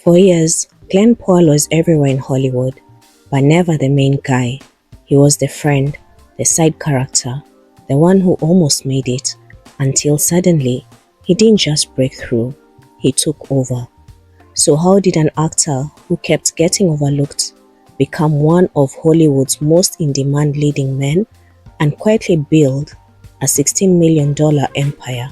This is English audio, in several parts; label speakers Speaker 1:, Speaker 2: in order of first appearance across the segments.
Speaker 1: For years, Glen Powell was everywhere in Hollywood, but never the main guy. He was the friend, the side character, the one who almost made it, until suddenly, he didn't just break through, he took over. So how did an actor who kept getting overlooked become one of Hollywood's most in-demand leading men and quietly build a $16 million empire?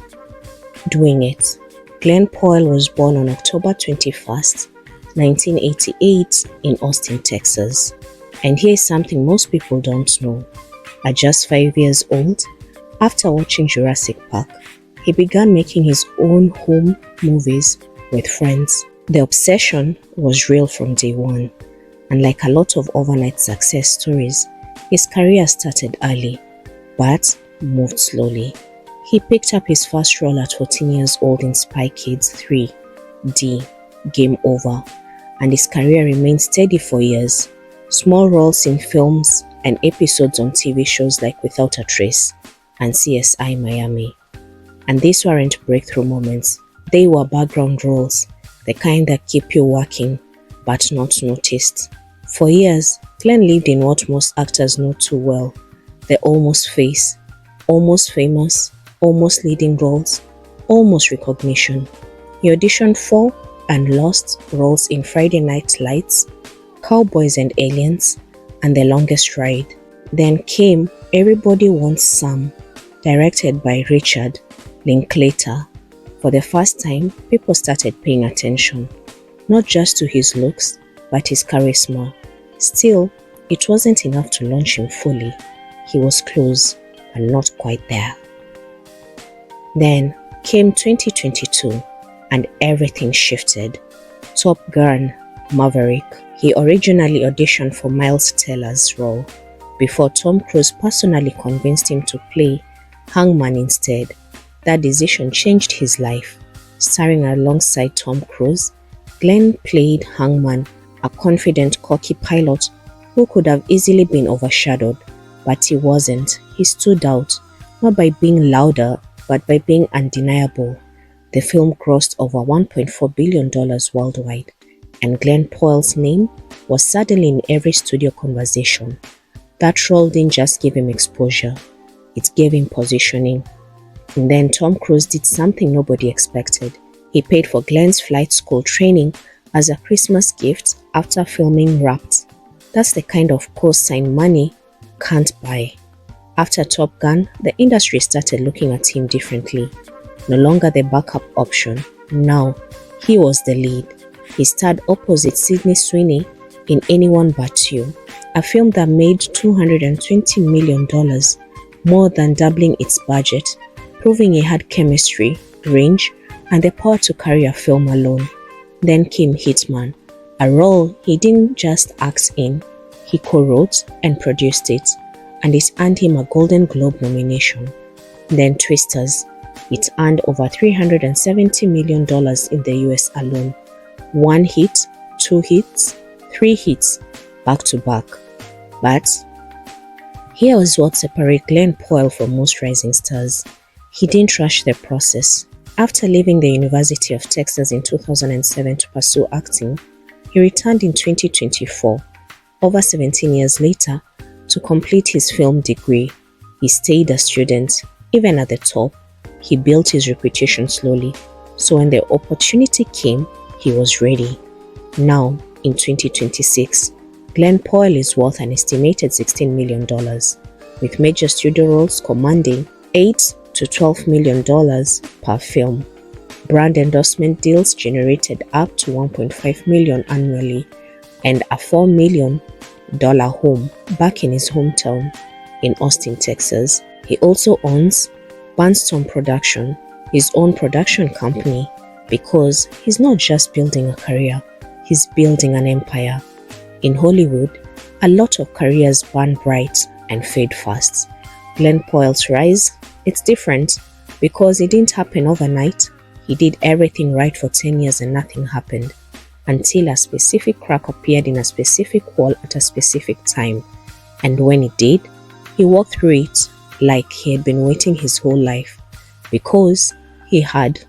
Speaker 1: Doing it. Glen Powell was born on October 21st, 1988 in Austin, Texas. And here's something most people don't know. At just 5 years old, after watching Jurassic Park, he began making his own home movies with friends. The obsession was real from day one, and like a lot of overnight success stories, his career started early, but moved slowly. He picked up his first role at 14 years old in Spy Kids 3D, Game Over, and his career remained steady for years. Small roles in films and episodes on TV shows like Without a Trace and CSI Miami. And these weren't breakthrough moments, they were background roles, the kind that keep you working but not noticed. For years, Glen lived in what most actors know too well, the almost face, almost famous, almost leading roles, almost recognition. He auditioned for and lost roles in Friday Night Lights, Cowboys and Aliens, and The Longest Ride. Then came Everybody Wants Sam, directed by Richard Linklater. For the first time, people started paying attention, not just to his looks, but his charisma. Still, it wasn't enough to launch him fully. He was close, but not quite there. Then came 2022, and everything shifted. Top Gun, Maverick. He originally auditioned for Miles Teller's role, before Tom Cruise personally convinced him to play Hangman instead. That decision changed his life. Starring alongside Tom Cruise, Glen played Hangman, a confident, cocky pilot who could have easily been overshadowed, but he wasn't. He stood out, not by being louder, but by being undeniable. The film grossed over $1.4 billion worldwide, and Glen Powell's name was suddenly in every studio conversation. That role didn't just give him exposure, it gave him positioning. And then Tom Cruise did something nobody expected. He paid for Glen's flight school training as a Christmas gift after filming Wrapped. That's the kind of co-sign money can't buy. After Top Gun, the industry started looking at him differently. No longer the backup option. Now, he was the lead. He starred opposite Sydney Sweeney in Anyone But You, a film that made $220 million, more than doubling its budget, proving he had chemistry, range, and the power to carry a film alone. Then came Hitman, a role he didn't just act in, he co-wrote and produced it, and it earned him a Golden Globe nomination. Then Twisters, it earned over $370 million in the US alone. 1 hit, 2 hits, 3 hits, back to back. But here was what separates Glen Powell from most rising stars. He didn't rush the process. After leaving the University of Texas in 2007 to pursue acting, he returned in 2024, over 17 years later, to complete his film degree. He stayed a student, even at the top. He built his reputation slowly, so when the opportunity came, he was ready. Now, in 2026, Glen Powell is worth an estimated $16 million, with major studio roles commanding $8 to $12 million per film. Brand endorsement deals generated up to $1.5 million annually, and a $4 million home back in his hometown in Austin, Texas. He also owns Barnstorm Production, his own production company, because he's not just building a career, he's building an empire. In Hollywood, a lot of careers burn bright and fade fast. Glen Powell's rise, it's different because it didn't happen overnight. He did everything right for 10 years and nothing happened, until a specific crack appeared in a specific wall at a specific time. And when it did, he walked through it like he had been waiting his whole life, because he had